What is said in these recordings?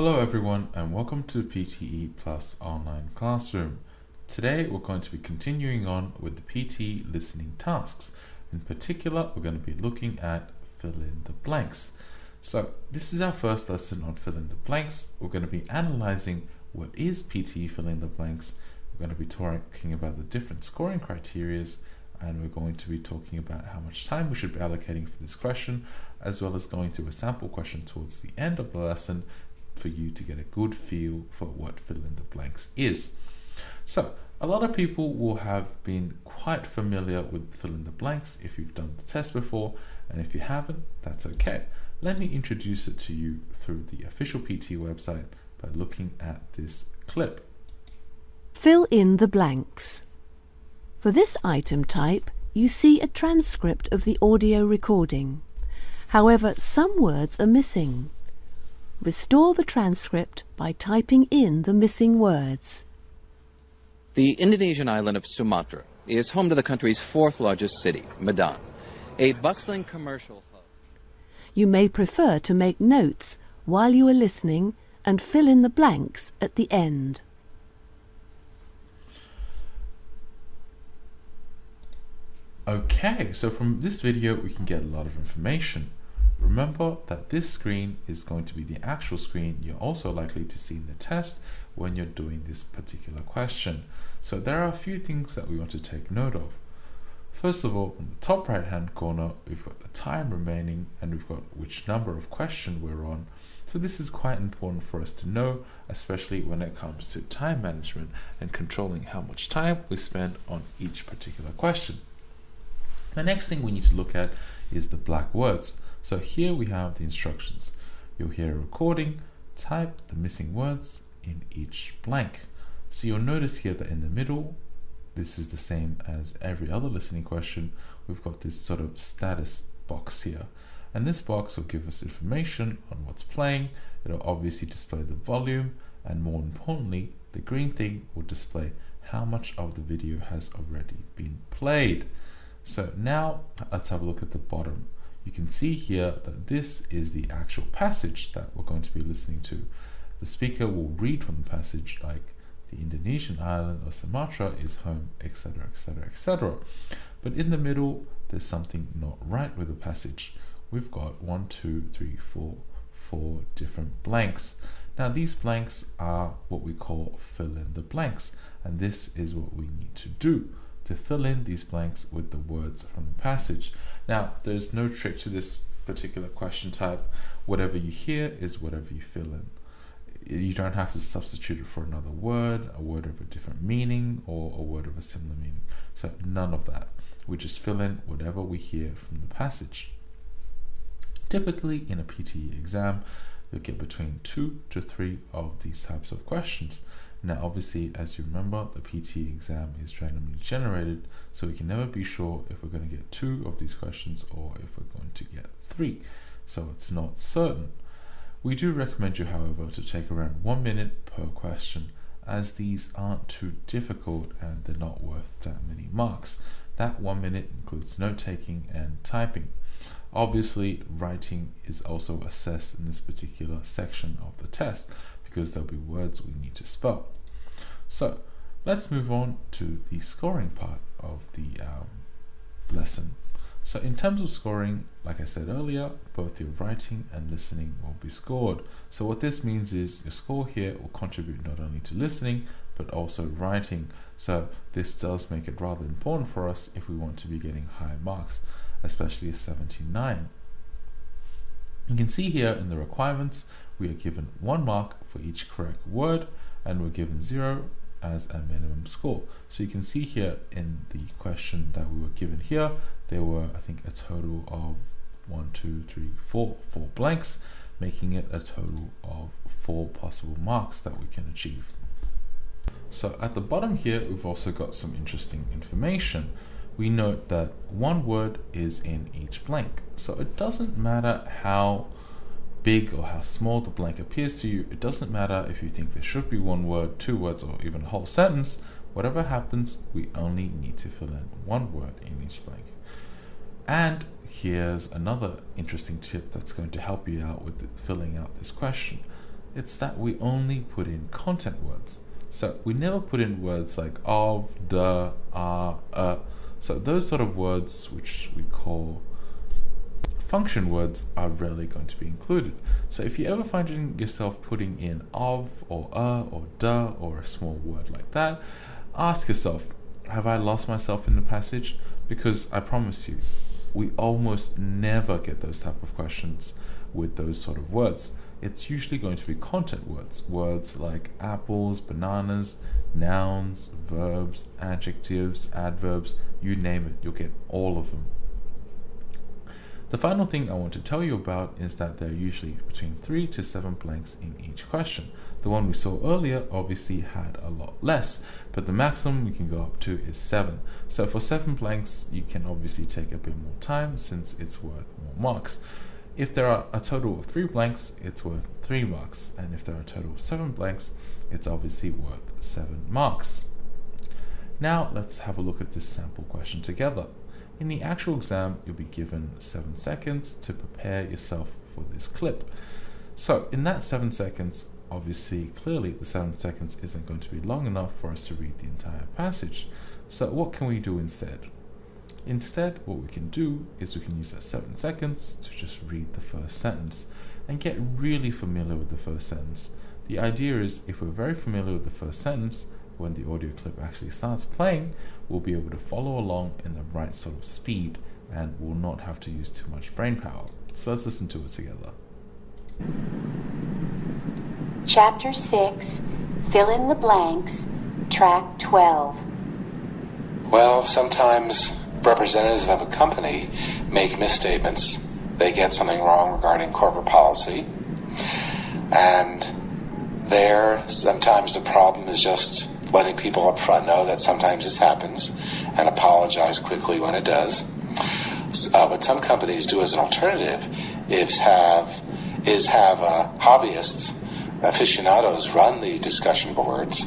Hello everyone and welcome to PTE Plus Online Classroom. Today we're going to be continuing on with the PTE listening tasks. In particular, we're going to be looking at fill in the blanks. So this is our first lesson on fill in the blanks. We're going to be analyzing what is PTE fill in the blanks. We're going to be talking about the different scoring criteria, and we're going to be talking about how much time we should be allocating for this question, as well as going through a sample question towards the end of the lesson for you to get a good feel for what fill in the blanks is. So a lot of people will have been quite familiar with fill in the blanks if you've done the test before, and if you haven't, that's okay. Let me introduce it to you through the official PT website by looking at this clip. Fill in the blanks. For this item type, you see a transcript of the audio recording. However, some words are missing. Restore the transcript by typing in the missing words. The Indonesian island of Sumatra is home to the country's fourth largest city, Medan, a bustling commercial hub. You may prefer to make notes while you are listening and fill in the blanks at the end. Okay, so from this video we can get a lot of information. Remember that this screen is going to be the actual screen you're also likely to see in the test when you're doing this particular question. So there are a few things that we want to take note of. First of all, on the top right hand corner, we've got the time remaining and we've got which number of question we're on. So this is quite important for us to know, especially when it comes to time management and controlling how much time we spend on each particular question. The next thing we need to look at is the black words. So here we have the instructions. You'll hear a recording, type the missing words in each blank. So you'll notice here that in the middle, this is the same as every other listening question. We've got this sort of status box here. And this box will give us information on what's playing. It'll obviously display the volume, and more importantly, the green thing will display how much of the video has already been played. So now let's have a look at the bottom. You can see here that this is the actual passage that we're going to be listening to. The speaker will read from the passage like the Indonesian island of Sumatra is home, etc, etc, etc. But in the middle, there's something not right with the passage. We've got 4 different blanks. Now these blanks are what we call fill in the blanks, and this is what we need to do to fill in these blanks with the words from the passage. Now, there's no trick to this particular question type. Whatever you hear is whatever you fill in. You don't have to substitute it for another word, a word of a different meaning, or a word of a similar meaning. So none of that. We just fill in whatever we hear from the passage. Typically, in a PTE exam, you'll get between 2 to 3 of these types of questions. Now obviously, as you remember, the PTE exam is randomly generated, so we can never be sure if we're going to get 2 of these questions or if we're going to get 3. So it's not certain. We do recommend you, however, to take around 1 minute per question, as these aren't too difficult and they're not worth that many marks. That 1 minute includes note taking and typing. Obviously, writing is also assessed in this particular section of the test, because there'll be words we need to spell. So let's move on to the scoring part of the lesson. So in terms of scoring, like I said earlier, both your writing and listening will be scored. So what this means is your score here will contribute not only to listening, but also writing. So this does make it rather important for us if we want to be getting high marks, especially a 79. You can see here in the requirements, we are given 1 mark for each correct word, and we're given 0 as a minimum score. So you can see here in the question that we were given here, there were, I think, a total of 4 blanks, making it a total of 4 possible marks that we can achieve. So at the bottom here, we've also got some interesting information. We note that 1 word is in each blank. So it doesn't matter how big or how small the blank appears to you. It doesn't matter if you think there should be 1 word, 2 words, or even a whole sentence. Whatever happens, we only need to fill in 1 word in each blank. And here's another interesting tip that's going to help you out with filling out this question. It's that we only put in content words. So we never put in words like of, the, So those sort of words, which we call function words, are rarely going to be included. So if you ever find yourself putting in of or the or a small word like that, ask yourself, have I lost myself in the passage? Because I promise you, we almost never get those type of questions with those sort of words. It's usually going to be content words, words like apples, bananas, nouns, verbs, adjectives, adverbs, you name it, you'll get all of them. The final thing I want to tell you about is that there are usually between 3 to 7 blanks in each question. The one we saw earlier obviously had a lot less, but the maximum we can go up to is 7. So for 7 blanks, you can obviously take a bit more time since it's worth more marks. If there are a total of 3 blanks, it's worth 3 marks, and if there are a total of 7 blanks, it's obviously worth 7 marks. Now let's have a look at this sample question together. In the actual exam, you'll be given 7 seconds to prepare yourself for this clip. So in that 7 seconds, obviously, clearly the 7 seconds isn't going to be long enough for us to read the entire passage. So what can we do instead? Instead, what we can do is we can use that 7 seconds to just read the first sentence and get really familiar with the first sentence. The idea is, if we're very familiar with the first sentence, when the audio clip actually starts playing, we'll be able to follow along in the right sort of speed and will not have to use too much brain power. So let's listen to it together. Chapter 6, Fill in the Blanks, Track 12. Well, sometimes representatives of a company make misstatements. They get something wrong regarding corporate policy. And there, sometimes the problem is just letting people up front know that sometimes this happens and apologize quickly when it does. What some companies do as an alternative is have hobbyists, aficionados run the discussion boards,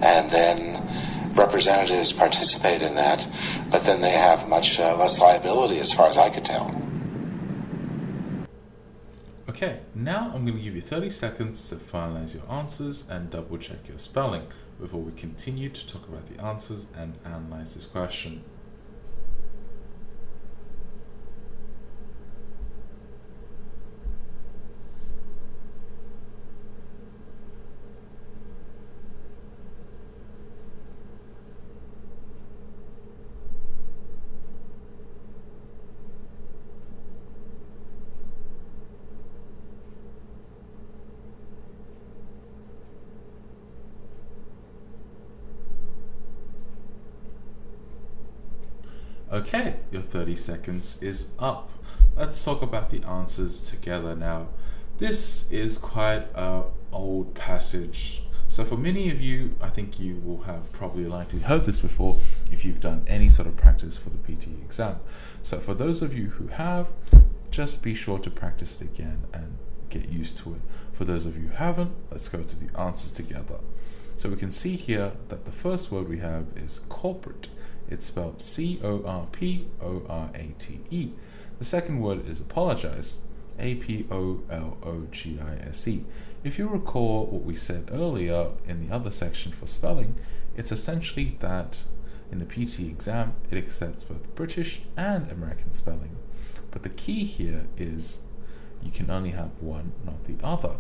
and then representatives participate in that, but then they have much less liability as far as I could tell. Okay, now I'm going to give you 30 seconds to finalize your answers and double check your spelling before we continue to talk about the answers and analyze this question. Okay, your 30 seconds is up. Let's talk about the answers together now. This is quite an old passage. So for many of you, I think you will have probably likely heard this before if you've done any sort of practice for the PT exam. So for those of you who have, just be sure to practice it again and get used to it. For those of you who haven't, let's go to the answers together. So we can see here that the first word we have is corporate. It's spelled C-O-R-P-O-R-A-T-E. The second word is apologize, A-P-O-L-O-G-I-S-E. If you recall what we said earlier in the other section for spelling, it's essentially that in the PT exam, it accepts both British and American spelling. But the key here is you can only have one, not the other.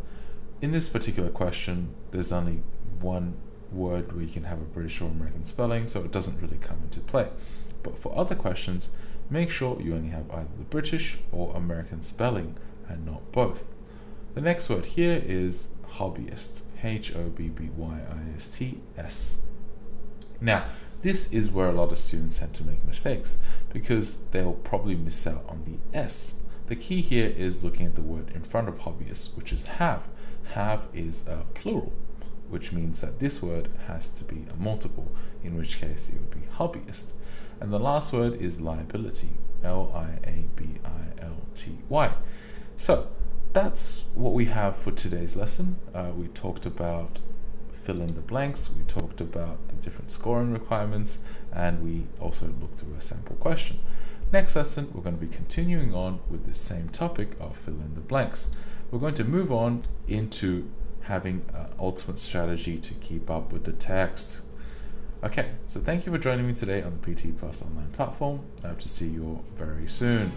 In this particular question, there's only one word where you can have a British or American spelling, so it doesn't really come into play. But for other questions, make sure you only have either the British or American spelling and not both. The next word here is hobbyist, H-O-B-B-Y-I-S-T-S. Now, this is where a lot of students tend to make mistakes because they'll probably miss out on the S. The key here is looking at the word in front of hobbyist, which is have. Have is a plural, which means that this word has to be a multiple, in which case it would be hobbyist. And the last word is liability, L-I-A-B-I-L-T-Y. So that's what we have for today's lesson. We talked about fill in the blanks, we talked about the different scoring requirements, and we also looked through a sample question. Next lesson, we're going to be continuing on with the same topic of fill in the blanks. We're going to move on into having an ultimate strategy to keep up with the text. Okay, so thank you for joining me today on the PT Plus online platform. I hope to see you all very soon.